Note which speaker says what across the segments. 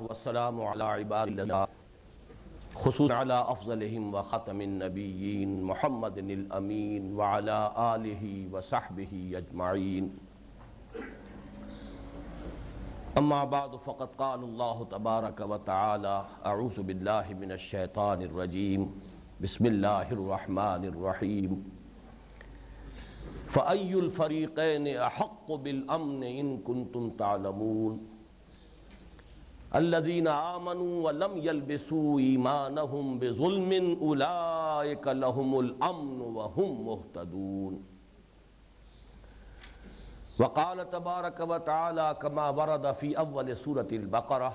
Speaker 1: والسلام على عباد الله خصوصا على أفضلهم وختم النبيين محمد الأمين وعلى آله وصحبه أجمعين. أما بعد فقد قال الله تبارك وتعالى أعوذ بالله من الشيطان الرجيم بسم الله الرحمن الرحيم فأي الفريقين أحق بالأمن إن كنتم تعلمون الذين آمنوا ولم يلبسوا إيمانهم بظلم أولئك لهم الأمن وهم مهتدون. وقال تبارك وتعالى كما ورد في أول سورة البقرة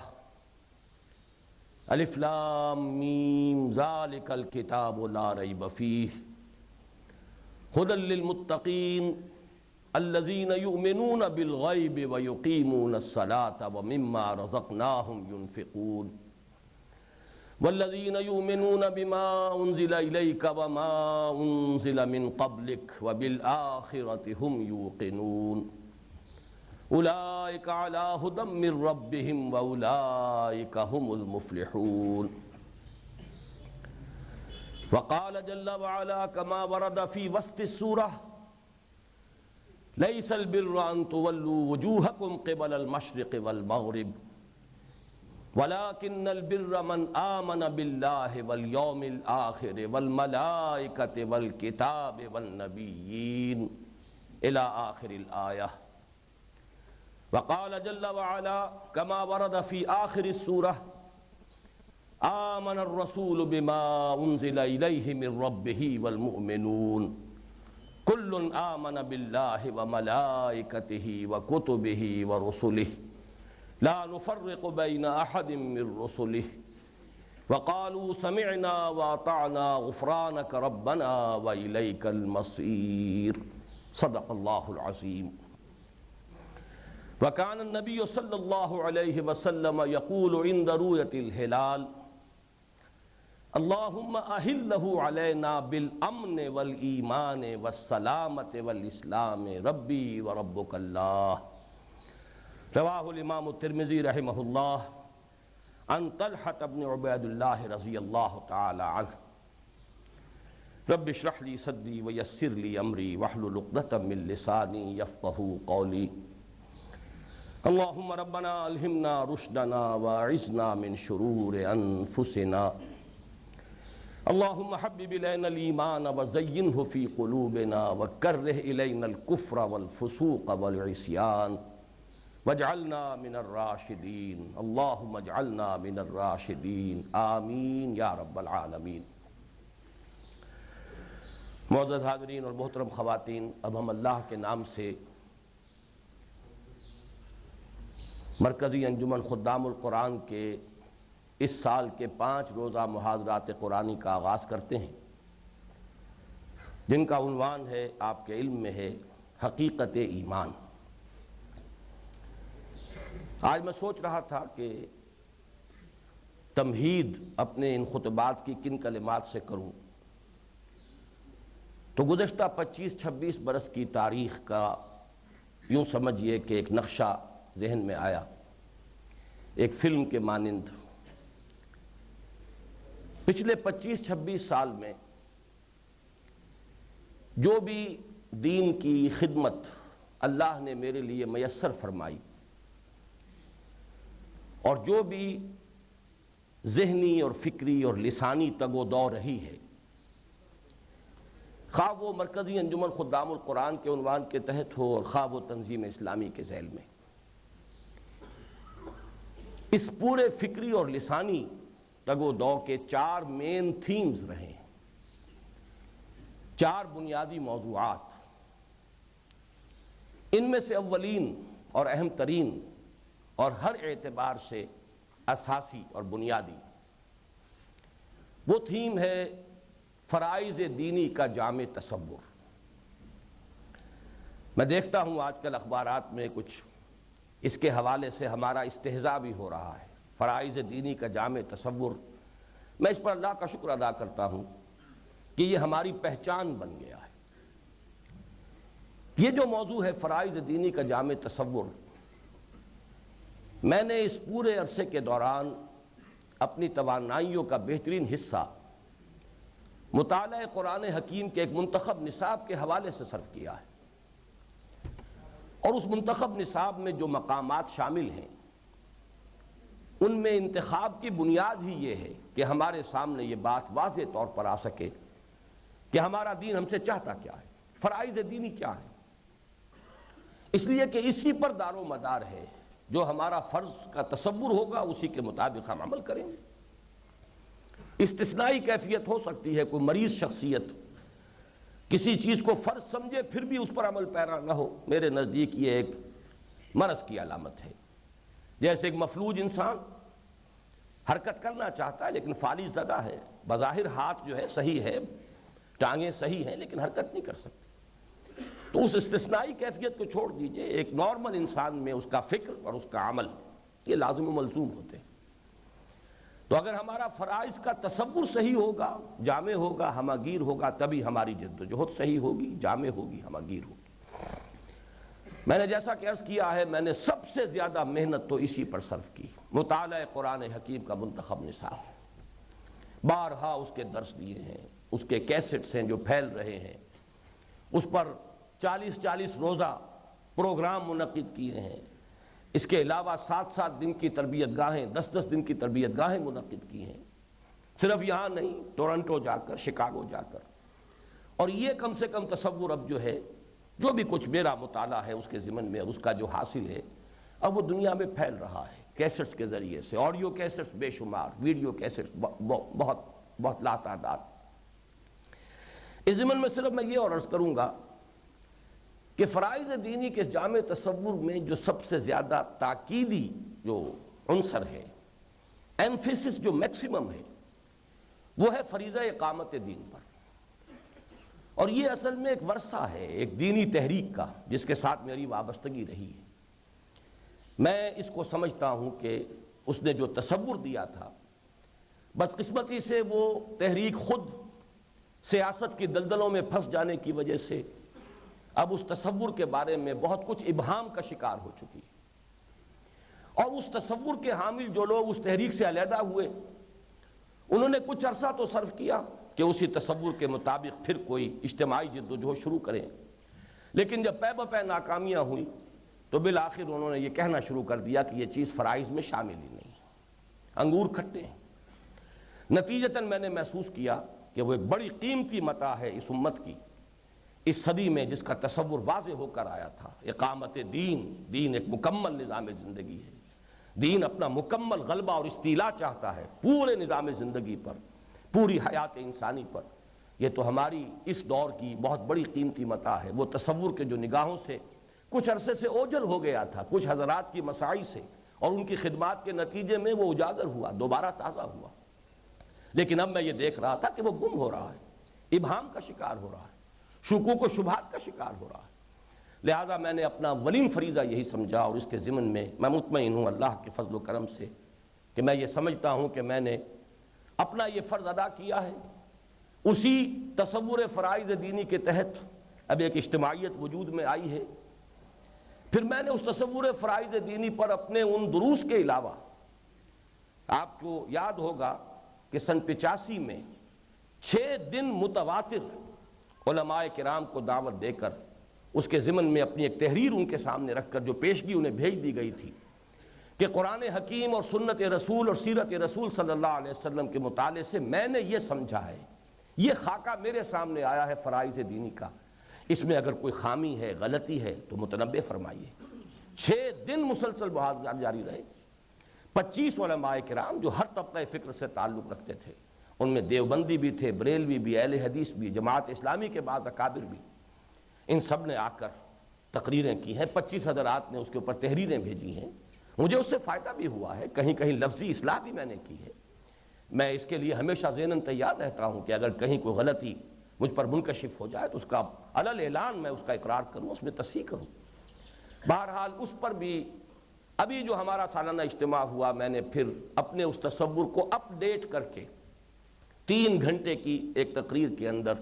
Speaker 1: ألف لام ميم ذلك الكتاب لا ريب فيه هدى للمتقين الذين يؤمنون بالغيب ويقيمون الصلاة ومما رزقناهم ينفقون والذين يؤمنون بما أنزل إليك وما أنزل من قبلك وبالآخرة هم يوقنون أولئك على هدى من ربهم وأولئك هم المفلحون. وقال جل وعلا كما ورد في وسط السورة ليس البر أن تولوا وجوهكم قبل المشرق والمغرب ولكن البر من آمن بالله واليوم الآخر والملائكة والكتاب والنبيين إلى آخر الآية. وقال جل وعلا كما ورد في آخر السورة آمن الرسول بما أنزل إليه من ربه والمؤمنون كل آمن بالله وملائكته وكتبه ورسله لا نفرق بين أحد من رسله وقالوا سمعنا وأطعنا غفرانك ربنا وإليك المصير. صدق الله العظيم. وكان النبي صلى الله عليه وسلم يقول عند رؤية الهلال اللهم أهله علينا بالأمن والإيمان والسلامة والإسلام ربي وربك الله. رواه الإمام الترمذي رحمه الله عن طلحة بن عبيد الله رضي الله تعالى عنه رب اشرح لي صدري ويسر لي أمري واحلل عقدة من لساني يفقهوا قولي. اللهم ربنا ألهمنا رشدنا وأعذنا من شرور أنفسنا. اللهم حبب إلينا الإيمان وزينه في قلوبنا وكره إلينا الكفر والفسوق والعصيان واجعلنا من الراشدين. اللهم اجعلنا من الراشدين آمین یا رب العالمین. معزز حاضرین اور محترم خواتین، اب ہم اللہ کے نام سے مرکزی انجمن خدام القرآن کے اس سال کے 5 روزہ محاضرات قرآنی کا آغاز کرتے ہیں، جن کا عنوان ہے آپ کے علم میں ہے حقیقت ایمان. آج میں سوچ رہا تھا کہ تمہید اپنے ان خطبات کی کن کلمات سے کروں، تو گزشتہ 25-26 برس کی تاریخ کا یوں سمجھیے کہ ایک نقشہ ذہن میں آیا، ایک فلم کے مانند. پچھلے 25-26 سال میں جو بھی دین کی خدمت اللہ نے میرے لیے میسر فرمائی اور جو بھی ذہنی اور فکری اور لسانی تگ و دو رہی ہے، خواہ وہ مرکزی انجمن خدام القرآن کے عنوان کے تحت ہو اور خواہ وہ تنظیم اسلامی کے ذیل میں، اس پورے فکری اور لسانی تگ و دو کے 4 مین تھیمز رہے ہیں، 4 بنیادی موضوعات. ان میں سے اولین اور اہم ترین اور ہر اعتبار سے اساسی اور بنیادی وہ تھیم ہے فرائض دینی کا جامع تصور. میں دیکھتا ہوں آج کل اخبارات میں کچھ اس کے حوالے سے ہمارا استہزاء بھی ہو رہا ہے. فرائض دینی کا جامع تصور، میں اس پر اللہ کا شکر ادا کرتا ہوں کہ یہ ہماری پہچان بن گیا ہے. یہ جو موضوع ہے فرائض دینی کا جامع تصور، میں نے اس پورے عرصے کے دوران اپنی توانائیوں کا بہترین حصہ مطالعہ قرآن حکیم کے ایک منتخب نصاب کے حوالے سے صرف کیا ہے، اور اس منتخب نصاب میں جو مقامات شامل ہیں ان میں انتخاب کی بنیاد ہی یہ ہے کہ ہمارے سامنے یہ بات واضح طور پر آ سکے کہ ہمارا دین ہم سے چاہتا کیا ہے، فرائض دینی کیا ہے، اس لیے کہ اسی پر دار و مدار ہے۔ جو ہمارا فرض کا تصور ہوگا اسی کے مطابق ہم عمل کریں گے۔ استثنائی کیفیت ہو سکتی ہے، کوئی مریض شخصیت کسی چیز کو فرض سمجھے پھر بھی اس پر عمل پیرا نہ ہو، میرے نزدیک یہ ایک مرض کی علامت ہے۔ جیسے ایک مفلوج انسان حرکت کرنا چاہتا ہے لیکن فالج زدہ ہے، بظاہر ہاتھ جو ہے صحیح ہے، ٹانگیں صحیح ہیں لیکن حرکت نہیں کر سکتے، تو اس استثنائی کیفیت کو چھوڑ دیجئے، ایک نارمل انسان میں اس کا فکر اور اس کا عمل یہ لازم و ملزوم ہوتے ہیں۔ تو اگر ہمارا فرائض کا تصور صحیح ہوگا، جامع ہوگا، ہمہ گیر ہوگا، تبھی ہماری جد و جہد صحیح ہوگی، جامع ہوگی، ہمہ گیر ہوگی۔ میں نے جیسا کہ عرض کیا ہے، میں نے سب سے زیادہ محنت تو اسی پر صرف کی، مطالعہ قرآن حکیم کا منتخب نصاب۔ بارہا اس کے درس دیے ہیں، اس کے کیسٹس ہیں جو پھیل رہے ہیں، اس پر 40 روزہ پروگرام منعقد کیے ہیں، اس کے علاوہ 7 دن کی تربیت گاہیں، 10 دن کی تربیت گاہیں منعقد کی ہیں، صرف یہاں نہیں، ٹورنٹو جا کر، شکاگو جا کر، اور یہ کم سے کم تصور اب جو ہے، جو بھی کچھ میرا مطالعہ ہے اس کے ضمن میں، اس کا جو حاصل ہے اب وہ دنیا میں پھیل رہا ہے کیسٹس کے ذریعے سے، آڈیو کیسٹس بے شمار، ویڈیو کیسٹس بہت لاتعداد۔ اس ضمن میں صرف میں یہ اور عرض کروں گا کہ فرائض دینی کے جامع تصور میں جو سب سے زیادہ تاکیدی جو عنصر ہے، ایمفیسس جو میکسیمم ہے، وہ ہے فریضہ اقامت دین پر، اور یہ اصل میں ایک ورثہ ہے ایک دینی تحریک کا جس کے ساتھ میری وابستگی رہی ہے۔ میں اس کو سمجھتا ہوں کہ اس نے جو تصور دیا تھا، بدقسمتی سے وہ تحریک خود سیاست کی دلدلوں میں پھنس جانے کی وجہ سے اب اس تصور کے بارے میں بہت کچھ ابہام کا شکار ہو چکی ہے، اور اس تصور کے حامل جو لوگ اس تحریک سے علیحدہ ہوئے انہوں نے کچھ عرصہ تو صرف کیا کہ اسی تصور کے مطابق پھر کوئی اجتماعی جد و جہد شروع کریں، لیکن جب پے بپے ناکامیاں ہوئیں تو بالآخر انہوں نے یہ کہنا شروع کر دیا کہ یہ چیز فرائض میں شامل ہی نہیں، انگور کھٹے ہیں۔ نتیجتاً میں نے محسوس کیا کہ وہ ایک بڑی قیمتی متاع ہے اس امت کی، اس صدی میں جس کا تصور واضح ہو کر آیا تھا، اقامت دین۔ دین ایک مکمل نظام زندگی ہے، دین اپنا مکمل غلبہ اور استیلا چاہتا ہے پورے نظام زندگی پر، پوری حیات انسانی پر۔ یہ تو ہماری اس دور کی بہت بڑی قیمتی متاع ہے، وہ تصور کے جو نگاہوں سے کچھ عرصے سے اوجھل ہو گیا تھا، کچھ حضرات کی مساعی سے اور ان کی خدمات کے نتیجے میں وہ اجاگر ہوا، دوبارہ تازہ ہوا، لیکن اب میں یہ دیکھ رہا تھا کہ وہ گم ہو رہا ہے، ابہام کا شکار ہو رہا ہے، شکوک و شبہات کا شکار ہو رہا ہے۔ لہذا میں نے اپنا ولیم فریضہ یہی سمجھا، اور اس کے ضمن میں مطمئن ہوں اللہ کے فضل و کرم سے کہ میں یہ سمجھتا ہوں کہ میں نے اپنا یہ فرض ادا کیا ہے۔ اسی تصور فرائض دینی کے تحت اب ایک اجتماعیت وجود میں آئی ہے۔ پھر میں نے اس تصور فرائض دینی پر اپنے ان دروس کے علاوہ، آپ کو یاد ہوگا کہ سن 85 میں 6 دن متواتر علماء کرام کو دعوت دے کر اس کے ضمن میں اپنی ایک تحریر ان کے سامنے رکھ کر جو پیشگی انہیں بھیج دی گئی تھی کہ قرآن حکیم اور سنت رسول اور سیرت رسول صلی اللہ علیہ وسلم کے مطالعے سے میں نے یہ سمجھا ہے، یہ خاکہ میرے سامنے آیا ہے فرائض دینی کا، اس میں اگر کوئی خامی ہے، غلطی ہے تو متنبہ فرمائیے۔ 6 دن مسلسل محاضرات جاری رہے، 25 علماء کرام جو ہر طبقہ فکر سے تعلق رکھتے تھے، ان میں دیوبندی بھی تھے، بریلوی بھی، اہل حدیث بھی، جماعت اسلامی کے بعض اکابر بھی، ان سب نے آ کر تقریریں کی ہیں، 25 حضرات نے اس کے اوپر تحریریں بھیجی ہیں۔ مجھے اس سے فائدہ بھی ہوا ہے، کہیں کہیں لفظی اصلاح بھی میں نے کی ہے۔ میں اس کے لیے ہمیشہ ذہناً تیار رہتا ہوں کہ اگر کہیں کوئی غلطی مجھ پر منکشف ہو جائے تو اس کا علل اعلان میں اس کا اقرار کروں، اس میں تصحیح کروں۔ بہرحال اس پر بھی ابھی جو ہمارا سالانہ اجتماع ہوا، میں نے پھر اپنے اس تصور کو اپ ڈیٹ کر کے 3 گھنٹے کی ایک تقریر کے اندر،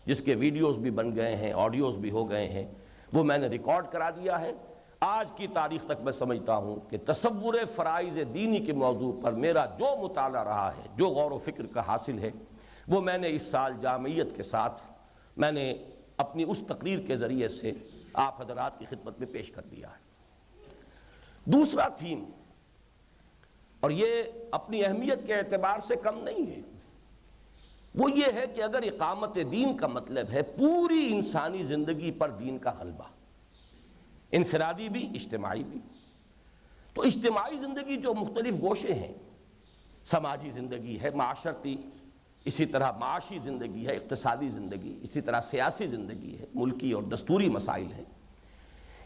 Speaker 1: جس کے ویڈیوز بھی بن گئے ہیں، آڈیوز بھی ہو گئے ہیں، وہ میں نے ریکارڈ کرا دیا ہے۔ آج کی تاریخ تک میں سمجھتا ہوں کہ تصور فرائض دینی کے موضوع پر میرا جو مطالعہ رہا ہے، جو غور و فکر کا حاصل ہے، وہ میں نے اس سال جامعیت کے ساتھ میں نے اپنی اس تقریر کے ذریعے سے آپ حضرات کی خدمت میں پیش کر دیا ہے۔ دوسرا تھیم، اور یہ اپنی اہمیت کے اعتبار سے کم نہیں ہے، وہ یہ ہے کہ اگر اقامت دین کا مطلب ہے پوری انسانی زندگی پر دین کا غلبہ، انفرادی بھی اجتماعی بھی، تو اجتماعی زندگی جو مختلف گوشے ہیں، سماجی زندگی ہے، معاشرتی، اسی طرح معاشی زندگی ہے، اقتصادی زندگی، اسی طرح سیاسی زندگی ہے، ملکی اور دستوری مسائل ہیں،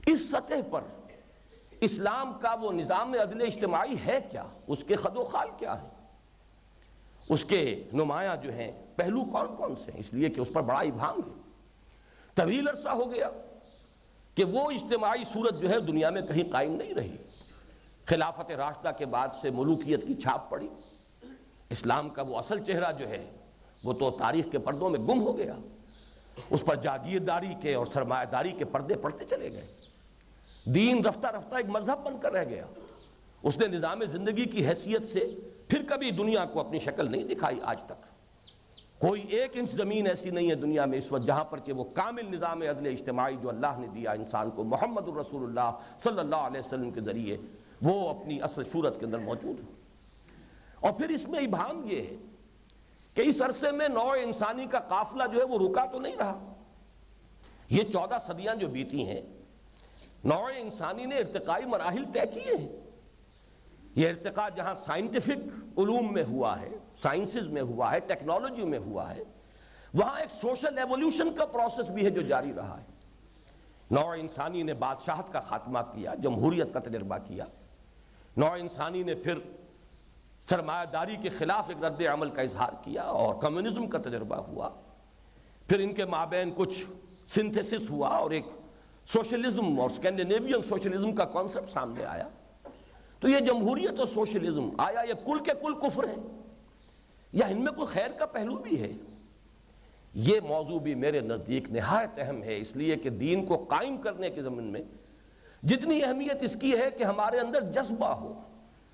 Speaker 1: اس سطح پر اسلام کا وہ نظام عدل اجتماعی ہے کیا، اس کے خد و خال کیا ہے، اس کے نمایاں جو ہیں پہلو کون کون سے ہیں، اس لیے کہ اس پر بڑا ابہام ہے۔ طویل عرصہ ہو گیا کہ وہ اجتماعی صورت جو ہے دنیا میں کہیں قائم نہیں رہی۔ خلافت راشدہ کے بعد سے ملوکیت کی چھاپ پڑی، اسلام کا وہ اصل چہرہ جو ہے وہ تو تاریخ کے پردوں میں گم ہو گیا، اس پر جاگیرداری کے اور سرمایہ داری کے پردے پڑتے چلے گئے، دین رفتہ رفتہ ایک مذہب بن کر رہ گیا، اس نے نظام زندگی کی حیثیت سے پھر کبھی دنیا کو اپنی شکل نہیں دکھائی۔ آج تک کوئی 1 انچ زمین ایسی نہیں ہے دنیا میں اس وقت جہاں پر کہ وہ کامل نظام عدل اجتماعی جو اللہ نے دیا انسان کو، محمد الرسول اللہ صلی اللہ علیہ وسلم کے ذریعے، وہ اپنی اصل صورت کے اندر موجود ہے۔ اور پھر اس میں ابہام یہ ہے کہ اس عرصے میں نوع انسانی کا قافلہ جو ہے وہ رکا تو نہیں رہا۔ یہ 14 صدیاں جو بیتی ہیں، نوع انسانی نے ارتقائی مراحل طے کیے ہیں۔ یہ ارتقاء جہاں سائنٹیفک علوم میں ہوا ہے، سائنسز میں ہوا ہے، ٹیکنالوجی میں ہوا ہے، وہاں ایک سوشل ایولیوشن کا پروسیس بھی ہے جو جاری رہا ہے۔ نوع انسانی نے بادشاہت کا خاتمہ کیا، جمہوریت کا تجربہ کیا، نوع انسانی نے پھر سرمایہ داری کے خلاف ایک رد عمل کا اظہار کیا اور کمیونزم کا تجربہ ہوا، پھر ان کے مابین کچھ سنتھیسس ہوا اور ایک سوشلزم اور اسکینڈینیوین سوشلزم کا کانسیپٹ سامنے آیا۔ تو یہ جمہوریت اور سوشلزم آیا یہ کل کے کل کفر ہے یا ان میں کوئی خیر کا پہلو بھی ہے؟ یہ موضوع بھی میرے نزدیک نہایت اہم ہے، اس لیے کہ دین کو قائم کرنے کے ضمن میں جتنی اہمیت اس کی ہے کہ ہمارے اندر جذبہ ہو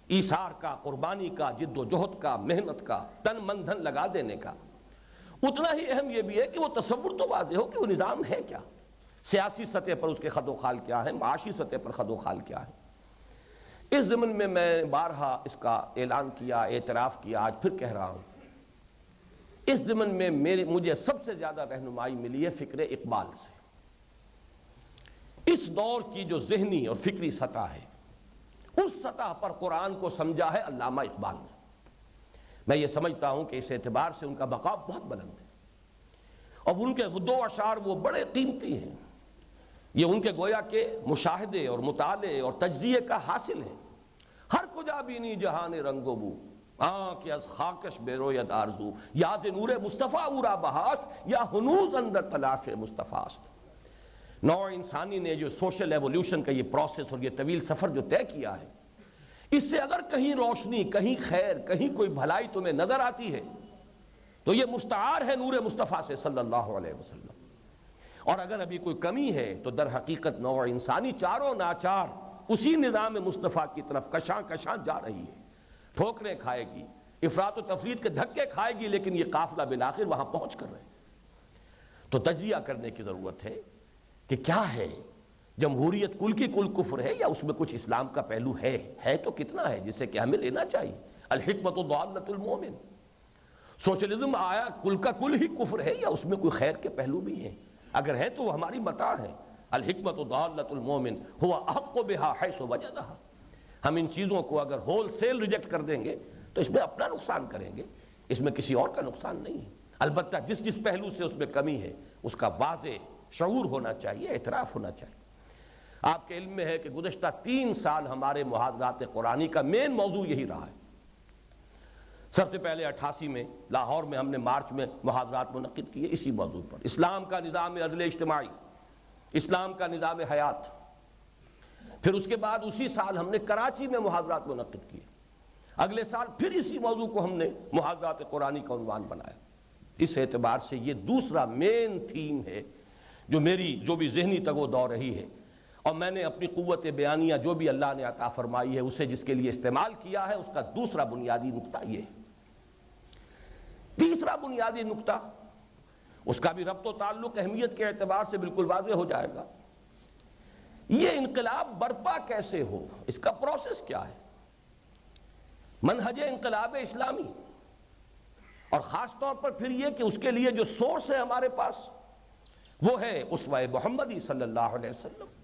Speaker 1: ایثار کا، قربانی کا، جد و جہد کا، محنت کا، تن من دھن لگا دینے کا، اتنا ہی اہم یہ بھی ہے کہ وہ تصور تو واضح ہو کہ وہ نظام ہے کیا، سیاسی سطح پر اس کے خد و خال کیا ہے، معاشی سطح پر خد و خال کیا ہے۔ اس ضمن میں میں بارہا اس کا اعلان کیا، اعتراف کیا، آج پھر کہہ رہا ہوں، اس ضمن میں مجھے سب سے زیادہ رہنمائی ملی ہے فکر اقبال سے۔ اس دور کی جو ذہنی اور فکری سطح ہے، اس سطح پر قرآن کو سمجھا ہے علامہ اقبال نے۔ میں یہ سمجھتا ہوں کہ اس اعتبار سے ان کا مقام بہت بلند ہے، اور ان کے 2 اشعار وہ بڑے قیمتی ہیں، یہ ان کے گویا کے مشاہدے اور مطالعے اور تجزیے کا حاصل ہے۔ ہر کجا بینی جہان رنگ و بو، آنکھ از خاکش بے رویت آرزو، یاد نور مصطفیٰ اورا بہاست، یا ہنوز اندر تلاش مصطفیٰست۔ نوع انسانی نے جو سوشل ایولیوشن کا یہ پروسیس اور یہ طویل سفر جو طے کیا ہے، اس سے اگر کہیں روشنی، کہیں خیر، کہیں کوئی بھلائی تمہیں نظر آتی ہے تو یہ مستعار ہے نور مصطفیٰ سے صلی اللہ علیہ وسلم، اور اگر ابھی کوئی کمی ہے تو در حقیقت نوع انسانی چاروں ناچار اسی نظام مصطفیٰ کی طرف کشاں کشاں جا رہی ہے، ٹھوکریں کھائے گی، افراط و تفریط کے دھکے کھائے گی، لیکن یہ قافلہ بالآخر وہاں پہنچ کر رہے ہیں۔ تو تجزیہ کرنے کی ضرورت ہے کہ کیا ہے جمہوریت، کل کی کل کفر ہے یا اس میں کچھ اسلام کا پہلو ہے تو کتنا ہے جسے کہ ہمیں لینا چاہیے۔ الحکمت ضالۃ المومن، سوشلزم آیا کل کا کل ہی کفر ہے یا اس میں کوئی خیر کے پہلو بھی ہیں؟ اگر ہے تو وہ ہماری متاع ہے۔ الحکمت ضالۃ المومن هو احق بها حیث وجدها۔ ہم ان چیزوں کو اگر ہول سیل ریجیکٹ کر دیں گے تو اس میں اپنا نقصان کریں گے، اس میں کسی اور کا نقصان نہیں ہے۔ البتہ جس پہلو سے اس میں کمی ہے اس کا واضح شعور ہونا چاہیے، اعتراف ہونا چاہیے۔ آپ کے علم میں ہے کہ گزشتہ 3 سال ہمارے محاضرات قرآنی کا مین موضوع یہی رہا ہے۔ سب سے پہلے 88 میں لاہور میں ہم نے مارچ میں محاضرات منعقد کیے اسی موضوع پر، اسلام کا نظام عدل اجتماعی، اسلام کا نظام حیات۔ پھر اس کے بعد اسی سال ہم نے کراچی میں محاضرات منعقد کیے، اگلے سال پھر اسی موضوع کو ہم نے محاضرات قرآنی کا عنوان بنایا۔ اس اعتبار سے یہ دوسرا مین تھیم ہے جو میری جو بھی ذہنی تگ و دو رہی ہے، اور میں نے اپنی قوت بیانیہ جو بھی اللہ نے عطا فرمائی ہے اسے جس کے لیے استعمال کیا ہے، اس کا دوسرا بنیادی نقطہ یہ ہے۔ تیسرا بنیادی نقطہ، اس کا بھی ربط و تعلق اہمیت کے اعتبار سے بالکل واضح ہو جائے گا۔ یہ انقلاب برپا کیسے ہو، اس کا پروسیس کیا ہے؟ منہج انقلاب اسلامی، اور خاص طور پر پھر یہ کہ اس کے لیے جو سورس ہے ہمارے پاس وہ ہے اسوہ محمدی صلی اللہ علیہ وسلم۔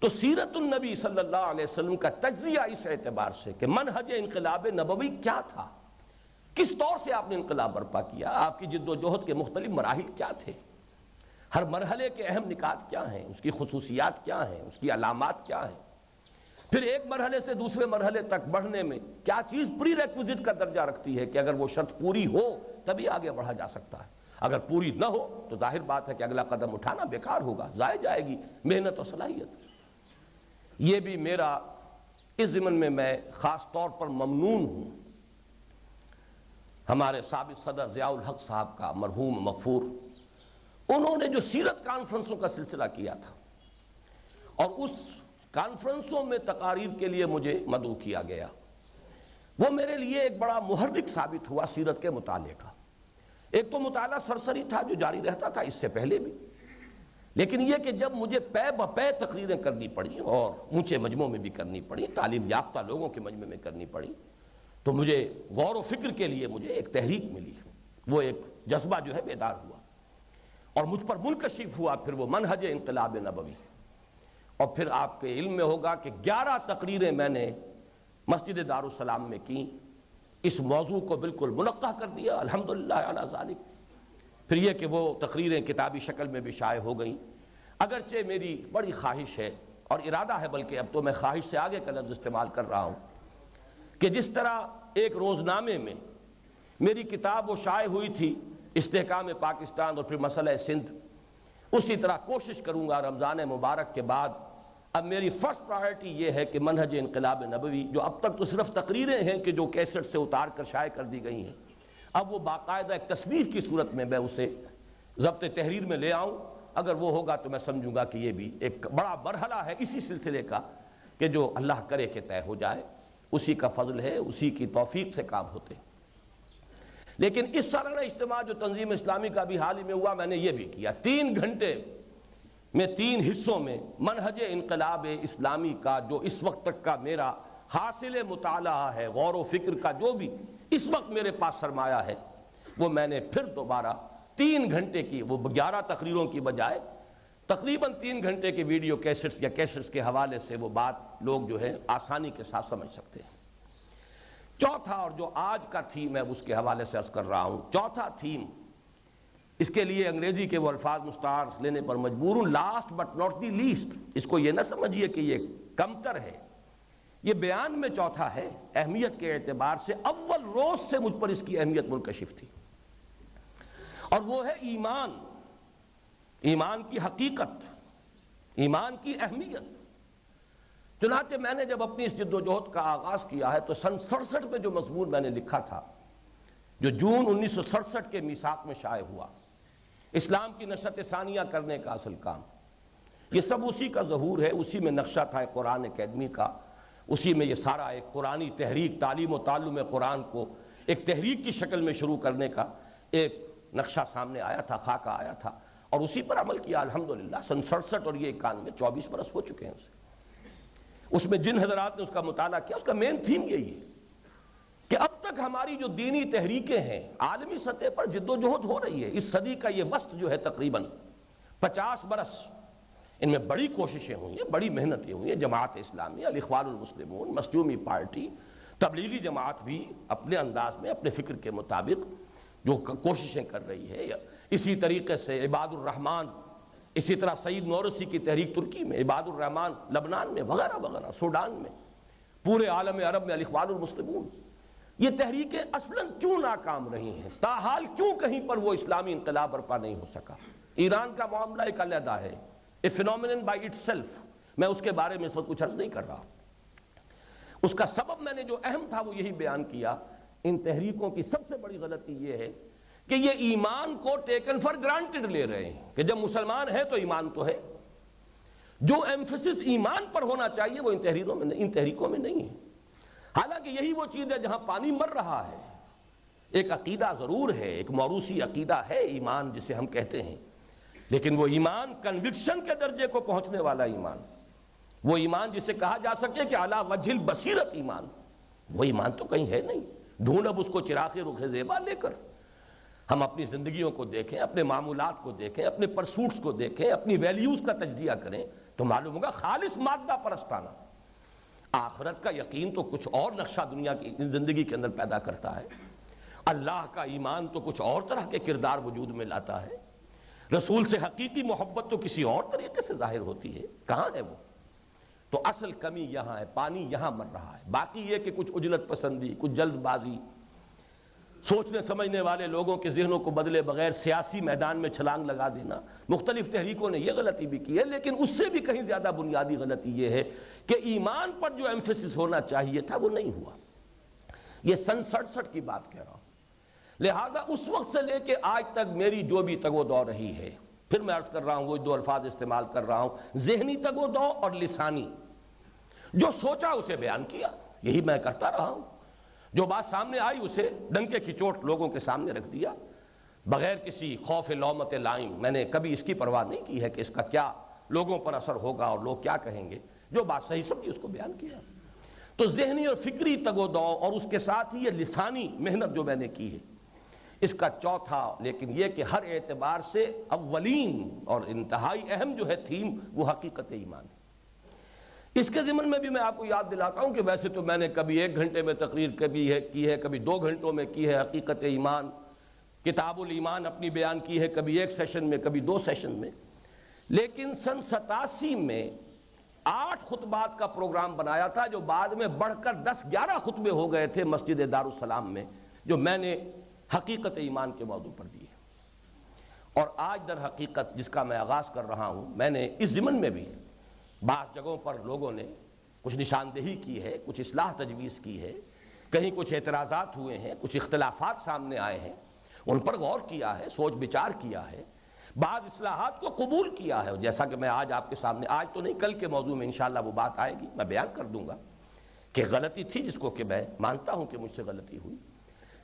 Speaker 1: تو سیرت النبی صلی اللہ علیہ وسلم کا تجزیہ اس اعتبار سے کہ منہج انقلاب نبوی کیا تھا، کس طور سے آپ نے انقلاب برپا کیا، آپ کی جد و جہد کے مختلف مراحل کیا تھے، ہر مرحلے کے اہم نکات کیا ہیں، اس کی خصوصیات کیا ہیں، اس کی علامات کیا ہیں، پھر ایک مرحلے سے دوسرے مرحلے تک بڑھنے میں کیا چیز پری ریکوزٹ کا درجہ رکھتی ہے کہ اگر وہ شرط پوری ہو تبھی آگے بڑھا جا سکتا ہے، اگر پوری نہ ہو تو ظاہر بات ہے کہ اگلا قدم اٹھانا بیکار ہوگا، ضائع جائے گی محنت اور صلاحیت۔ یہ بھی میرا اس ضمن میں خاص طور پر ممنون ہوں ہمارے سابق صدر ضیاء الحق صاحب کا، مرحوم مغفور، انہوں نے جو سیرت کانفرنسوں کا سلسلہ کیا تھا، اور اس کانفرنسوں میں تقاریر کے لیے مجھے مدعو کیا گیا، وہ میرے لیے ایک بڑا محرک ثابت ہوا سیرت کے مطالعے کا۔ ایک تو مطالعہ سرسری تھا جو جاری رہتا تھا اس سے پہلے بھی، لیکن یہ کہ جب مجھے پے بپے تقریریں کرنی پڑی اور اونچے مجموعوں میں بھی کرنی پڑی، تعلیم یافتہ لوگوں کے مجمع میں کرنی پڑی، تو مجھے غور و فکر کے لیے مجھے ایک تحریک ملی، وہ ایک جذبہ جو ہے بیدار ہوا، اور مجھ پر منکشف ہوا پھر وہ منہج انقلاب نبوی۔ اور پھر آپ کے علم میں ہوگا کہ 11 تقریریں میں نے مسجد دارالسلام میں کی، اس موضوع کو بالکل منقح کر دیا، الحمدللہ علی ذالک۔ پھر یہ کہ وہ تقریریں کتابی شکل میں بھی شائع ہو گئیں، اگرچہ میری بڑی خواہش ہے اور ارادہ ہے، بلکہ اب تو میں خواہش سے آگے کا لفظ استعمال کر رہا ہوں، کہ جس طرح ایک روزنامے میں میری کتاب وہ شائع ہوئی تھی استحکام پاکستان اور پھر مسئلہ سندھ، اسی طرح کوشش کروں گا رمضان مبارک کے بعد۔ اب میری فرسٹ پرائرٹی یہ ہے کہ منہج انقلاب نبوی، جو اب تک تو صرف تقریریں ہیں کہ جو کیسٹ سے اتار کر شائع کر دی گئی ہیں، اب وہ باقاعدہ ایک تصنیف کی صورت میں اسے ضبط تحریر میں لے آؤں۔ اگر وہ ہوگا تو میں سمجھوں گا کہ یہ بھی ایک بڑا مرحلہ ہے اسی سلسلے کا کہ جو اللہ کرے کہ طے ہو جائے، اسی کا فضل ہے، اسی کی توفیق سے کام ہوتے۔ لیکن اس سالانہ اجتماع جو تنظیم اسلامی کا بھی حال ہی میں ہوا، میں نے یہ بھی کیا، 3 گھنٹے میں 3 حصوں میں منہج انقلاب اسلامی کا جو اس وقت تک کا میرا حاصل مطالعہ ہے، غور و فکر کا جو بھی اس وقت میرے پاس سرمایہ ہے، وہ میں نے پھر دوبارہ 3 گھنٹے کی، وہ 11 تقریروں کی بجائے تقریباً 3 گھنٹے کے ویڈیو کیسٹس یا کیسٹس کے حوالے سے وہ بات لوگ جو ہے آسانی کے ساتھ سمجھ سکتے ہیں۔ چوتھا، اور جو آج کا تھیم ہے اس کے حوالے سے عرض کر رہا ہوں، چوتھا تھیم، اس کے لیے انگریزی کے وہ الفاظ مستعار لینے پر مجبور ہوں، last but not the least. اس کو یہ نہ سمجھیے کہ یہ کمتر ہے، یہ بیان میں چوتھا ہے، اہمیت کے اعتبار سے اول روز سے مجھ پر اس کی اہمیت منکشف تھی، اور وہ ہے ایمان، ایمان کی حقیقت، ایمان کی اہمیت۔ چنانچہ میں نے جب اپنی اس جد و جہد کا آغاز کیا ہے تو سن 67 میں جو مضمون میں نے لکھا تھا، جو جون 1967 کے میثاق میں شائع ہوا، اسلام کی نشأت ثانیہ کرنے کا اصل کام، یہ سب اسی کا ظہور ہے، اسی میں نقشہ تھا قرآن اکیڈمی کا، اسی میں یہ سارا ایک قرآنی تحریک، تعلیم و تعلم قرآن کو ایک تحریک کی شکل میں شروع کرنے کا ایک نقشہ سامنے آیا تھا، خاکہ آیا تھا، اور اسی پر عمل کیا الحمدللہ۔ سن 67 اور یہ 91، 24 برس ہو چکے ہیں اسے۔ اس میں جن حضرات نے اس کا مطالعہ کیا، اس کا مین تھیم یہی ہے کہ اب تک ہماری جو دینی تحریکیں ہیں عالمی سطح پر جد و جہد ہو رہی ہے، اس صدی کا یہ وسط جو ہے تقریباً 50 برس، ان میں بڑی کوششیں ہوئی ہیں، بڑی محنتیں ہوئی ہیں، جماعت اسلامیہ، الاخوان المسلمون، مظلومی پارٹی، تبلیغی جماعت بھی اپنے انداز میں اپنے فکر کے مطابق جو کوششیں کر رہی ہے، اسی طریقے سے عباد الرحمن، اسی طرح سعید نورسی کی تحریک ترکی میں، عباد الرحمن لبنان میں، وغیرہ وغیرہ، سوڈان میں، پورے عالم عرب میں الاخوان المسلمون۔ یہ تحریکیں اصلاً کیوں ناکام رہی ہیں، تاحال کیوں کہیں پر وہ اسلامی انقلاب برپا نہیں ہو سکا؟ ایران کا معاملہ ایک علیحدہ ہے، اے فینومینن بائی اٹ سیلف، میں اس کے بارے میں اس وقت کچھ عرض نہیں کر رہا۔ اس کا سبب میں نے جو اہم تھا وہ یہی بیان کیا، ان تحریکوں کی سب سے بڑی غلطی یہ ہے کہ یہ ایمان کو ٹیکن فار گرانٹڈ لے رہے ہیں کہ جب مسلمان ہے تو ایمان تو ہے، جو ایمفیسس ایمان پر ہونا چاہیے وہ ان تحریکوں میں نہیں ہے۔ حالانکہ یہی وہ چیز ہے جہاں پانی مر رہا ہے۔ ایک عقیدہ ضرور ہے، ایک موروثی عقیدہ ہے ایمان جسے ہم کہتے ہیں، لیکن وہ ایمان کنوکشن کے درجے کو پہنچنے والا ایمان، وہ ایمان جسے کہا جا سکے کہ علی وجہ البصیرت ایمان، وہ ایمان تو کہیں ہے نہیں۔ ڈھونڈ اب اس کو چراغ رخ زیبا لے کر ہم اپنی زندگیوں کو دیکھیں، اپنے معمولات کو دیکھیں، اپنے پرسوٹس کو دیکھیں، اپنی ویلیوز کا تجزیہ کریں تو معلوم ہوگا خالص مادہ پرستانہ۔ آخرت کا یقین تو کچھ اور نقشہ دنیا کی زندگی کے اندر پیدا کرتا ہے، اللہ کا ایمان تو کچھ اور طرح کے کردار وجود میں لاتا ہے، رسول سے حقیقی محبت تو کسی اور طریقے سے ظاہر ہوتی ہے۔ کہاں ہے وہ؟ تو اصل کمی یہاں ہے، پانی یہاں مر رہا ہے۔ باقی یہ کہ کچھ عجلت پسندی، کچھ جلد بازی، سوچنے سمجھنے والے لوگوں کے ذہنوں کو بدلے بغیر سیاسی میدان میں چھلانگ لگا دینا، مختلف تحریکوں نے یہ غلطی بھی کی ہے، لیکن اس سے بھی کہیں زیادہ بنیادی غلطی یہ ہے کہ ایمان پر جو ایمفیسس ہونا چاہیے تھا وہ نہیں ہوا۔ یہ سن 67 کی بات کہہ رہا ہوں۔ لہذا اس وقت سے لے کے آج تک میری جو بھی تگ و دو رہی ہے، پھر میں عرض کر رہا ہوں، وہ دو الفاظ استعمال کر رہا ہوں، ذہنی تگ و دو اور لسانی۔ جو سوچا اسے بیان کیا، یہی میں کرتا رہا ہوں۔ جو بات سامنے آئی اسے ڈنکے کی چوٹ لوگوں کے سامنے رکھ دیا، بغیر کسی خوف لومت لائم۔ میں نے کبھی اس کی پرواہ نہیں کی ہے کہ اس کا کیا لوگوں پر اثر ہوگا اور لوگ کیا کہیں گے۔ جو بات صحیح سمجھی اس کو بیان کیا۔ تو ذہنی اور فکری تگ و دو اور اس کے ساتھ ہی یہ لسانی محنت جو میں نے کی ہے، اس کا چوتھا لیکن یہ کہ ہر اعتبار سے اولین اور انتہائی اہم جو ہے تھیم وہ حقیقت ایمان ہے۔ اس کے ضمن میں بھی میں آپ کو یاد دلاتا ہوں کہ ویسے تو میں نے کبھی 1 گھنٹے میں تقریر کی ہے، کبھی 2 گھنٹوں میں کی ہے حقیقت ایمان، کتاب الایمان اپنی بیان کی ہے، کبھی 1 سیشن میں، کبھی 2 سیشن میں۔ لیکن سن 87 میں 8 خطبات کا پروگرام بنایا تھا، جو بعد میں بڑھ کر 10-11 خطبے ہو گئے تھے مسجد دارالسلام میں، جو میں نے حقیقت ایمان کے موضوع پر دیے۔ اور آج در حقیقت جس کا میں آغاز کر رہا ہوں، میں نے اس ضمن میں بھی بعض جگہوں پر لوگوں نے کچھ نشاندہی کی ہے، کچھ اصلاح تجویز کی ہے، کہیں کچھ اعتراضات ہوئے ہیں، کچھ اختلافات سامنے آئے ہیں، ان پر غور کیا ہے، سوچ بچار کیا ہے، بعض اصلاحات کو قبول کیا ہے۔ جیسا کہ میں آج آپ کے سامنے، آج تو نہیں کل کے موضوع میں انشاءاللہ وہ بات آئے گی، میں بیان کر دوں گا کہ غلطی تھی جس کو کہ میں مانتا ہوں کہ مجھ سے غلطی ہوئی،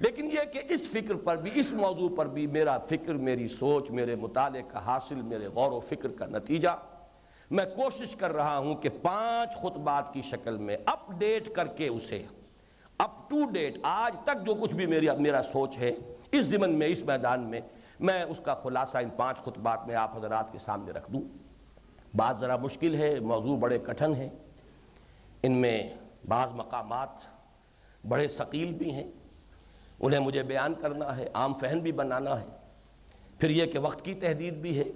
Speaker 1: لیکن یہ کہ اس فکر پر بھی، اس موضوع پر بھی میرا فکر، میری سوچ، میرے مطالعے کا حاصل، میرے غور و فکر کا نتیجہ، میں کوشش کر رہا ہوں کہ 5 خطبات کی شکل میں اپ ڈیٹ کر کے اسے اپ ٹو ڈیٹ آج تک جو کچھ بھی میرا سوچ ہے اس ضمن میں، اس میدان میں اس کا خلاصہ ان 5 خطبات میں آپ حضرات کے سامنے رکھ دوں۔ بات ذرا مشکل ہے، موضوع بڑے کٹھن ہیں، ان میں بعض مقامات بڑے ثقیل بھی ہیں، انہیں مجھے بیان کرنا ہے، عام فہم بھی بنانا ہے، پھر یہ کہ وقت کی تحدید بھی ہے۔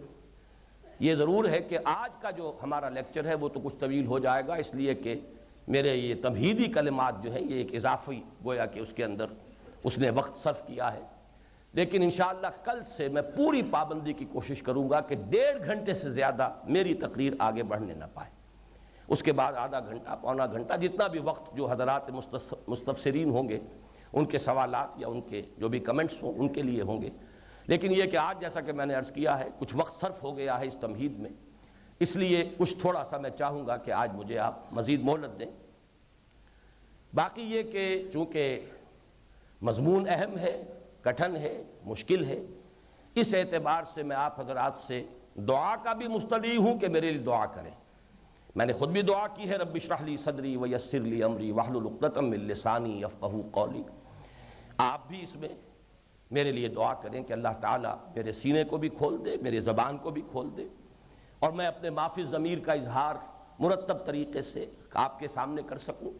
Speaker 1: یہ ضرور ہے کہ آج کا جو ہمارا لیکچر ہے وہ تو کچھ طویل ہو جائے گا، اس لیے کہ میرے یہ تمہیدی کلمات جو ہیں یہ ایک اضافی گویا کہ اس کے اندر اس نے وقت صرف کیا ہے، لیکن انشاءاللہ کل سے میں پوری پابندی کی کوشش کروں گا کہ 1.5 گھنٹے سے زیادہ میری تقریر آگے بڑھنے نہ پائے۔ اس کے بعد آدھا گھنٹہ، پونا گھنٹہ، جتنا بھی وقت جو حضرات مستفسرین ہوں گے ان کے سوالات یا ان کے جو بھی کمنٹس ہوں ان کے لیے ہوں گے، لیکن یہ کہ آج جیسا کہ میں نے عرض کیا ہے کچھ وقت صرف ہو گیا ہے اس تمہید میں، اس لیے کچھ تھوڑا سا میں چاہوں گا کہ آج مجھے آپ مزید مہلت دیں۔ باقی یہ کہ چونکہ مضمون اہم ہے، کٹھن ہے، مشکل ہے، اس اعتبار سے میں آپ حضرات سے دعا کا بھی مستدعی ہوں کہ میرے لیے دعا کریں۔ میں نے خود بھی دعا کی ہے، رب اشرح لی صدری ویسر لی امری واحلل عقدۃ من لسانی یفقہوا قولی۔ آپ بھی اس میں میرے لیے دعا کریں کہ اللہ تعالیٰ میرے سینے کو بھی کھول دے، میرے زبان کو بھی کھول دے، اور میں اپنے معافی ضمیر کا اظہار مرتب طریقے سے آپ کے سامنے کر سکوں،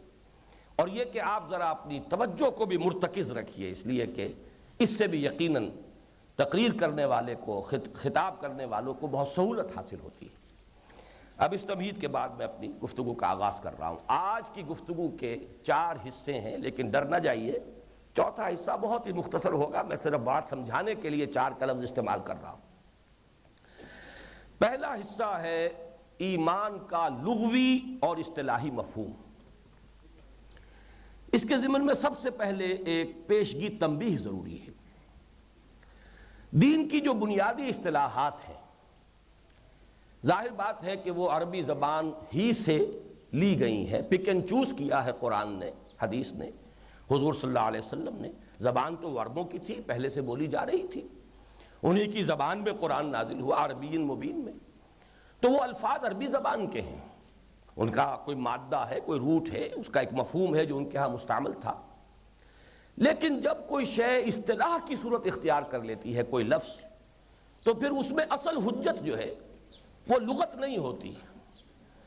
Speaker 1: اور یہ کہ آپ ذرا اپنی توجہ کو بھی مرتکز رکھیے، اس لیے کہ اس سے بھی یقیناً تقریر کرنے والے کو، خطاب کرنے والوں کو بہت سہولت حاصل ہوتی ہے۔ اب اس تمہید کے بعد میں اپنی گفتگو کا آغاز کر رہا ہوں۔ آج کی گفتگو کے 4 حصے ہیں، لیکن ڈر نہ جائیے، چوتھا حصہ بہت ہی مختصر ہوگا، میں صرف بات سمجھانے کے لیے 4 کا لفظ استعمال کر رہا ہوں۔ پہلا حصہ ہے ایمان کا لغوی اور اصطلاحی مفہوم۔ اس کے ضمن میں سب سے پہلے ایک پیشگی تنبیہ ضروری ہے۔ دین کی جو بنیادی اصطلاحات ہیں ظاہر بات ہے کہ وہ عربی زبان ہی سے لی گئی ہیں، پک اینڈ چوز کیا ہے قرآن نے، حدیث نے، حضور صلی اللہ علیہ وسلم نے۔ زبان تو عربوں کی تھی، پہلے سے بولی جا رہی تھی، انہی کی زبان میں قرآن نازل ہوا، عربی مبین میں، تو وہ الفاظ عربی زبان کے ہیں، ان کا کوئی مادہ ہے، کوئی روٹ ہے، اس کا ایک مفہوم ہے جو ان کے ہاں مستعمل تھا۔ لیکن جب کوئی شے اصطلاح کی صورت اختیار کر لیتی ہے، کوئی لفظ، تو پھر اس میں اصل حجت جو ہے وہ لغت نہیں ہوتی،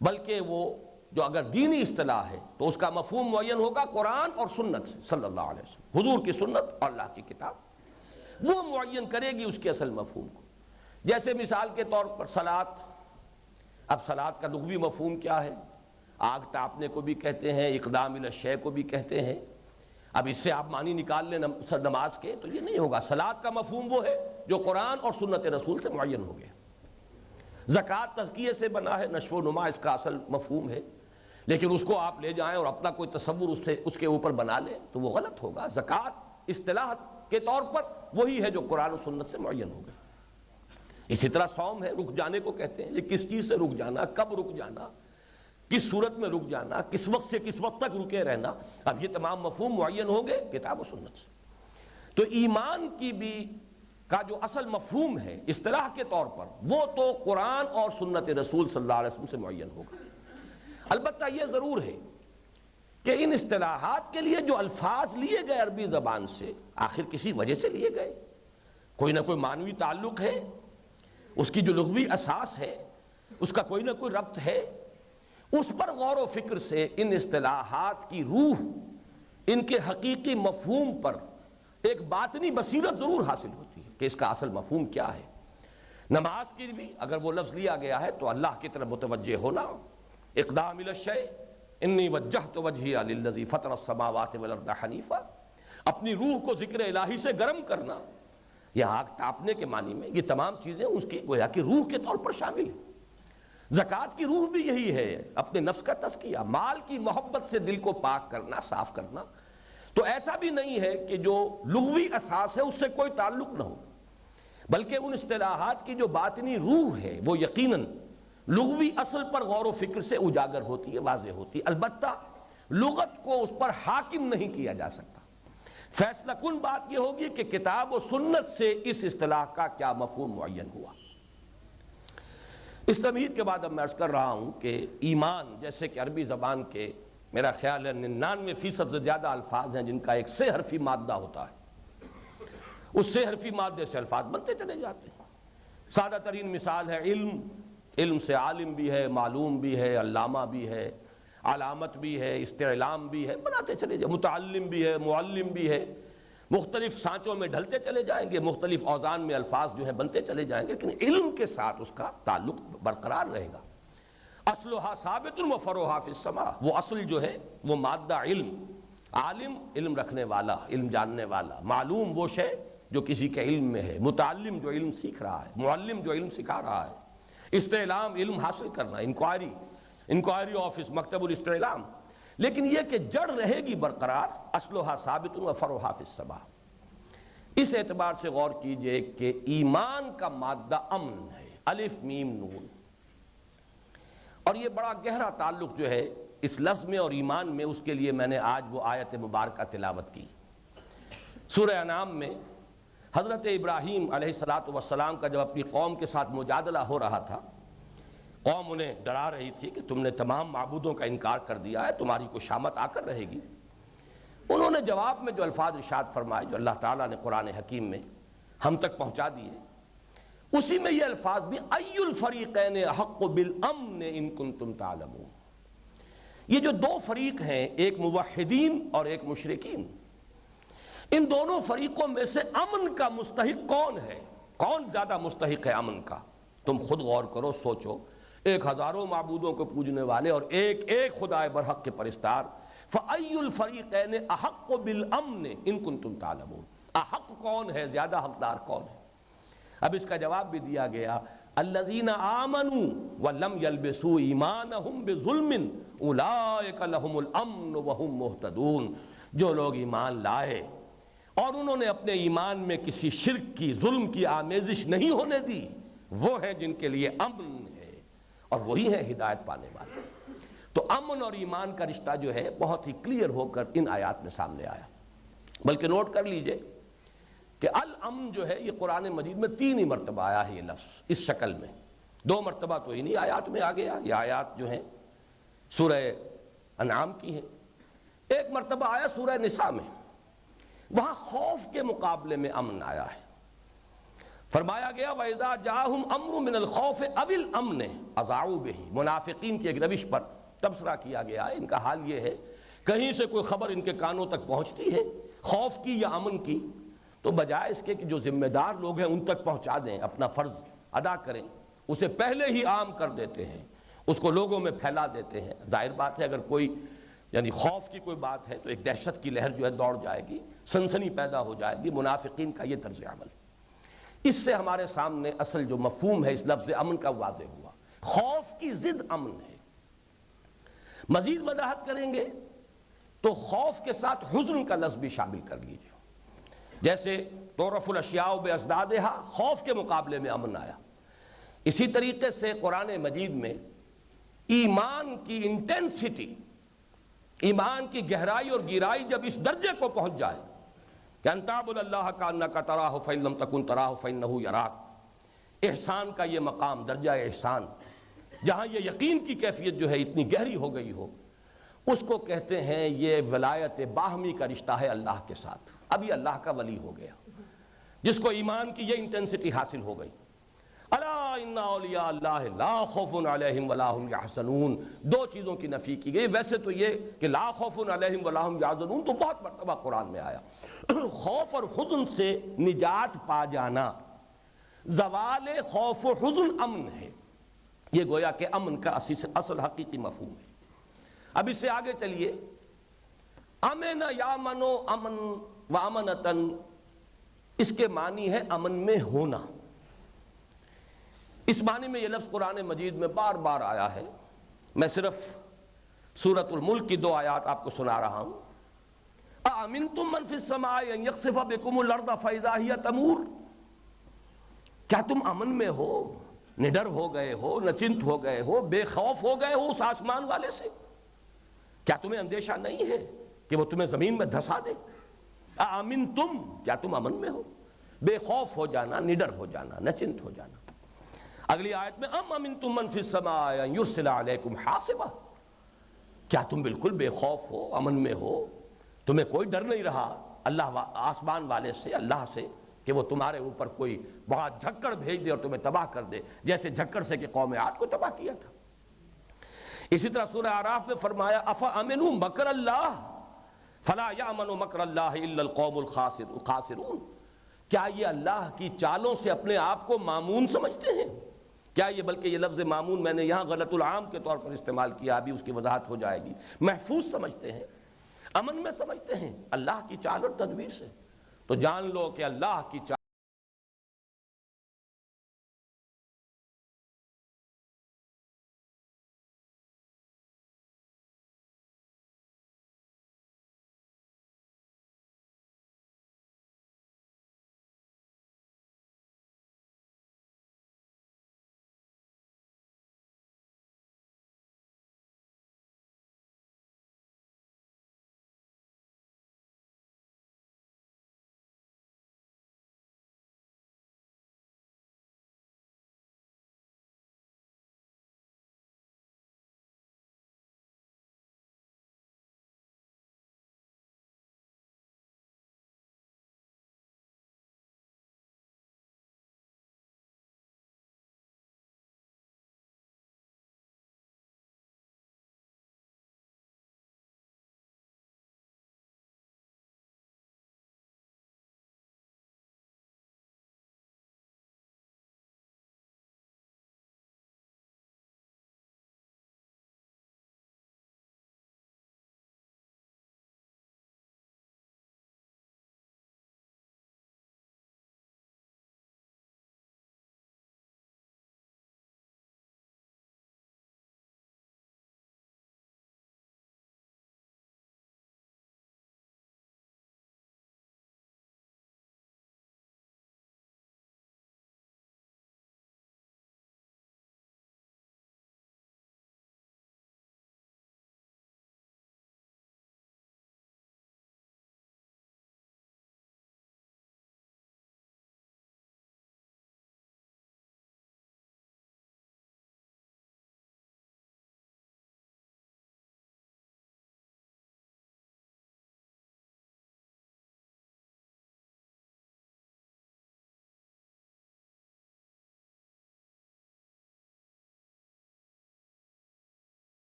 Speaker 1: بلکہ وہ جو اگر دینی اصطلاح ہے تو اس کا مفہوم معین ہوگا قرآن اور سنت سے، صلی اللہ علیہ وسلم، حضور کی سنت اور اللہ کی کتاب، وہ معین کرے گی اس کے اصل مفہوم کو۔ جیسے مثال کے طور پر صلاۃ، اب صلاۃ کا لغوی مفہوم کیا ہے؟ آگ تاپنے کو بھی کہتے ہیں، اقدام الی الشیء کو بھی کہتے ہیں۔ اب اس سے آپ معنی نکال لیں نماز کے تو یہ نہیں ہوگا۔ صلاۃ کا مفہوم وہ ہے جو قرآن اور سنت رسول سے معین ہو گیا۔ زکوٰۃ تزکیے سے بنا ہے، نشو و نما اس کا اصل مفہوم ہے، لیکن اس کو آپ لے جائیں اور اپنا کوئی تصور اس کے اوپر بنا لیں تو وہ غلط ہوگا۔ زکوٰۃ اصطلاح کے طور پر وہی ہے جو قرآن و سنت سے معین ہو گیا۔ اسی طرح صوم ہے، رک جانے کو کہتے ہیں، یہ کس چیز سے رک جانا، کب رک جانا، کس صورت میں رک جانا، کس وقت سے کس وقت تک رکے رہنا، اب یہ تمام مفہوم معین ہوں گے کتاب و سنت سے۔ تو ایمان کی بھی کا جو اصل مفہوم ہے اصطلاح کے طور پر، وہ تو قرآن اور سنت رسول صلی اللہ علیہ وسلم سے معین ہوگا۔ البتہ یہ ضرور ہے کہ ان اصطلاحات کے لیے جو الفاظ لیے گئے عربی زبان سے، آخر کسی وجہ سے لیے گئے، کوئی نہ کوئی معنوی تعلق ہے، اس کی جو لغوی اساس ہے اس کا کوئی نہ کوئی ربط ہے۔ اس پر غور و فکر سے ان اصطلاحات کی روح، ان کے حقیقی مفہوم پر ایک باطنی بصیرت ضرور حاصل ہوتی ہے کہ اس کا اصل مفہوم کیا ہے۔ نماز کی بھی اگر وہ لفظ لیا گیا ہے تو اللہ کی طرف متوجہ ہونا، اقدام الی الشیء، انی وجہت وجہی للذی فطر السماوات والارض حنیفا، اپنی روح کو ذکر الہی سے گرم کرنا، یہ آگ تاپنے کے معنی میں، یہ تمام چیزیں اس کی گویا کہ روح کے طور پر شامل ہیں۔ زکوٰۃ کی روح بھی یہی ہے، اپنے نفس کا تزکیہ، مال کی محبت سے دل کو پاک کرنا، صاف کرنا۔ تو ایسا بھی نہیں ہے کہ جو لغوی اساس ہے اس سے کوئی تعلق نہ ہو، بلکہ ان اصطلاحات کی جو باطنی روح ہے وہ یقیناً لغوی اصل پر غور و فکر سے اجاگر ہوتی ہے، واضح ہوتی ہے۔ البتہ لغت کو اس پر حاکم نہیں کیا جا سکتا۔ فیصلہ کن بات یہ ہوگی کہ کتاب و سنت سے اس اصطلاح کا کیا مفہوم معین ہوا۔ اس تمہید کے بعد اب میں عرض کر رہا ہوں کہ ایمان، جیسے کہ عربی زبان کے میرا خیال ہے 99% سے زیادہ الفاظ ہیں جن کا ایک سے حرفی مادہ ہوتا ہے، اس سے حرفی مادے سے الفاظ بنتے چلے جاتے ہیں۔ سادہ ترین مثال ہے علم، علم سے عالم بھی ہے، معلوم بھی ہے، علامہ بھی ہے، علامت بھی ہے، استعلام بھی ہے، بناتے چلے جائیں، متعلم بھی ہے، معلم بھی ہے، مختلف سانچوں میں ڈھلتے چلے جائیں گے، مختلف اوزان میں الفاظ جو ہیں بنتے چلے جائیں گے، لیکن علم کے ساتھ اس کا تعلق برقرار رہے گا۔ اصلها ثابت و فروعها فی السماء، وہ اصل جو ہے وہ مادہ علم، عالم علم رکھنے والا، علم جاننے والا، معلوم وہ شے جو کسی کے علم میں ہے، متعلم جو علم سیکھ رہا ہے، معلم جو علم سکھا رہا ہے، استعلام علم حاصل کرنا، انکوائری آفس، مکتب الاستعلام۔ لیکن یہ کہ جڑ رہے گی برقرار، اصلها ثابت و فروعها فی السماء۔ اس اعتبار سے غور کیجئے کہ ایمان کا مادہ امن ہے، الف میم نون، اور یہ بڑا گہرا تعلق جو ہے اس لفظ میں اور ایمان میں، اس کے لیے میں نے آج وہ آیت مبارکہ تلاوت کی۔ سورہ انعام میں حضرت ابراہیم علیہ السلام کا جب اپنی قوم کے ساتھ مجادلہ ہو رہا تھا، قوم انہیں ڈرا رہی تھی کہ تم نے تمام معبودوں کا انکار کر دیا ہے، تمہاری کو شامت آ کر رہے گی۔ انہوں نے جواب میں جو الفاظ ارشاد فرمائے، جو اللہ تعالیٰ نے قرآن حکیم میں ہم تک پہنچا دیے، اسی میں یہ الفاظ بھی ای الفریقین احق بالامن ان کنتم تعلمون۔ یہ جو دو فریق ہیں، ایک موحدین اور ایک مشرکین، ان دونوں فریقوں میں سے امن کا مستحق کون ہے؟ کون زیادہ مستحق ہے امن کا؟ تم خود غور کرو، سوچو، ایک ہزاروں معبودوں کو پوجنے والے اور ایک ایک خدائے برحق کے پرستار، فَأَيُّ الْفَرِيقَيْنِ أَحَقُّ بِالْأَمْنِ إِن كُنتُمْ تَعْلَمُونَ، احق کون ہے، زیادہ حقدار کون ہے؟ اب اس کا جواب بھی دیا گیا، الَّذِينَ آمَنُوا وَلَمْ يَلْبِسُوا إِيمَانَهُمْ بِظُلْمٍ أُولَٰئِكَ لَهُمُ الْأَمْنُ وَهُمْ مُهْتَدُونَ، جو لوگ ایمان لائے اور انہوں نے اپنے ایمان میں کسی شرک کی، ظلم کی آمیزش نہیں ہونے دی، وہ ہیں جن کے لیے امن ہے، اور وہی ہیں ہدایت پانے والے۔ تو امن اور ایمان کا رشتہ جو ہے بہت ہی کلیئر ہو کر ان آیات میں سامنے آیا۔ بلکہ نوٹ کر لیجئے کہ الامن جو ہے یہ قرآن مجید میں 3 ہی مرتبہ آیا ہے، یہ لفظ اس شکل میں۔ 2 مرتبہ تو انہی آیات میں آ گیا، یہ آیات جو ہیں سورہ انعام کی ہیں۔ 1 مرتبہ آیا سورہ نساء میں، وہاں خوف کے مقابلے میں امن آیا ہے۔ فرمایا گیا وَإِذَا جَاءَهُمْ أَمْرٌ مِّنَ الْخَوْفِ أَوِ الْأَمْنِ أَذَاعُوا بِهِ۔ منافقین کی ایک روش پر تبصرہ کیا گیا ہے، ان کا حال یہ ہے کہیں سے کوئی خبر ان کے کانوں تک پہنچتی ہے خوف کی یا امن کی، تو بجائے اس کے کہ جو ذمہ دار لوگ ہیں ان تک پہنچا دیں، اپنا فرض ادا کریں، اسے پہلے ہی عام کر دیتے ہیں، اس کو لوگوں میں پھیلا دیتے ہیں۔ ظاہر بات ہے اگر کوئی یعنی خوف کی کوئی بات ہے تو ایک دہشت کی لہر جو ہے دوڑ جائے گی، سنسنی پیدا ہو جائے گی۔ منافقین کا یہ طرز عمل، اس سے ہمارے سامنے اصل جو مفہوم ہے اس لفظ امن کا واضح ہوا۔ خوف کی ضد امن ہے۔ مزید وضاحت کریں گے تو خوف کے ساتھ حزن کا لفظ بھی شامل کر لیجیے، جیسے تعرف الاشیاء بازدادها، خوف کے مقابلے میں امن آیا۔ اسی طریقے سے قرآن مجید میں ایمان کی انٹینسٹی، ایمان کی گہرائی اور گہرائی جب اس درجے کو پہنچ جائے کہ ان تعبد اللہ کانک تراہ فإن لم تکن تراہ فإنہ یراک، احسان کا یہ مقام، درجہ احسان، جہاں یہ یقین کی کیفیت جو ہے اتنی گہری ہو گئی ہو، اس کو کہتے ہیں یہ ولایت باہمی کا رشتہ ہے اللہ کے ساتھ۔ اب یہ اللہ کا ولی ہو گیا جس کو ایمان کی یہ انٹینسٹی حاصل ہو گئی۔ الا ان اولیاء اللہ لا خوف علیہم ولا هم یحزنون، 2 چیزوں کی نفی کی گئی۔ ویسے تو یہ کہ لا خوف علیہم ولا هم یحزنون تو بہت مرتبہ قرآن میں آیا۔ خوف اور حزن سے نجات پا جانا، زوال خوف و حزن امن ہے، یہ گویا کہ امن کا اصل حقیقی مفہوم ہے۔ اب اس سے آگے چلیے، امن یامنو امن و امنتن، اس کے معنی ہے امن میں ہونا۔ اس معنی میں یہ لفظ قرآن مجید میں بار بار آیا ہے۔ میں صرف سورۃ الملک کی 2 آیات آپ کو سنا رہا ہوں۔ اَأَمِنْتُم مَّن فِي السَّمَاءِ أَن يَخْسِفَ بِكُمُ الْأَرْضَ فَإِذَا هِيَ تَمُورُ، کیا تم امن میں ہو، نڈر ہو گئے ہو، نچنت ہو گئے ہو، بے خوف ہو گئے ہو اس آسمان والے سے؟ کیا تمہیں اندیشہ نہیں ہے کہ وہ تمہیں زمین میں دھسا دے؟ اَأَمِنْتُم، کیا تم امن میں ہو؟ بے خوف ہو جانا، نڈر ہو جانا، نچنت ہو جانا۔ اگلی آیت میں ام امنتم من فی السماء ان یرسل علیکم حاصبا، کیا تم بالکل بے خوف ہو، امن میں ہو، تمہیں کوئی ڈر نہیں رہا اللہ آسمان والے سے، اللہ سے، کہ وہ تمہارے اوپر کوئی بہت جھکڑ بھیج دے اور تمہیں تباہ کر دے، جیسے جھکڑ سے کہ قوم عاد کو تباہ کیا تھا۔ اسی طرح سورہ اعراف میں فرمایا افامنوا مکر اللہ فلا یامن مکر اللہ الا القوم الخاسرون، کیا یہ اللہ کی چالوں سے اپنے آپ کو مامون سمجھتے ہیں؟ کیا یہ، بلکہ یہ لفظ مامون میں نے یہاں غلط العام کے طور پر استعمال کیا، ابھی اس کی وضاحت ہو جائے گی، محفوظ سمجھتے ہیں، امن میں سمجھتے ہیں اللہ کی چال اور تدبیر سے؟ تو جان لو کہ اللہ کی چال